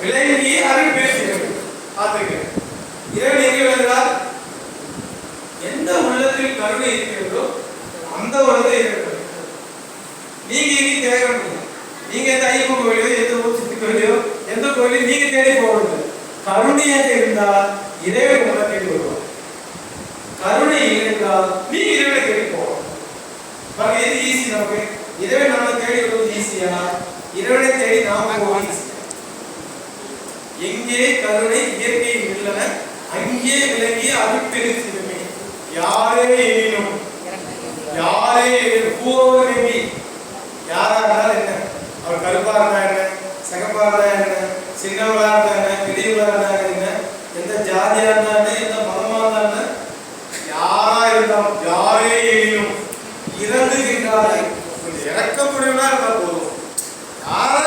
விளங்கி அருள் பேசுகிறது. இறைவன் எங்கே விளங்குகிறார்? எந்த உள்ளத்தில் கருணை இருக்கிறதோ அந்த உள்ளத்தை இருக்கிறது. நீங்க எங்கே தேட முடியும்? நீங்க எந்த ஐயப்பன் கோயிலையோ எந்த ஊர் சுத்தி கோயிலையோ எந்த கோயிலையும் நீங்க தேடி போவது. கருணையாக இருந்தால் இறைவன் உங்களை தேடி வருவார். கருணை இருந்தால் நீங்க இறைவனை தேடி போவோம். எது ஈஸி? நமக்கு இறைவன் நம்மளை தேடி வருவது ஈஸியா? இறைவனை தேடி நாம போவது ஈஸியா? எங்கே கருணை இயற்கையில் உள்ளன அங்கே விளங்கிய அருட்பெருஞ்சிதமே. யாரே எனினும் யாரா இருந்தாலும் என்ன, அவர் கருப்பா இருந்தா என்ன, சகப்பா இருந்தா என்ன, சின்னவளா இருந்தா என்ன, பெரியவளா இருந்தா என்ன, எந்த ஜாதியா இருந்தா என்ன, எந்த மதமா இருந்தா என்ன, யாரா இருந்தாலும் யாரே எனினும் இறங்குகின்றார்கள். இறக்கக்கூடியவனா இருந்தா போதும். யாரா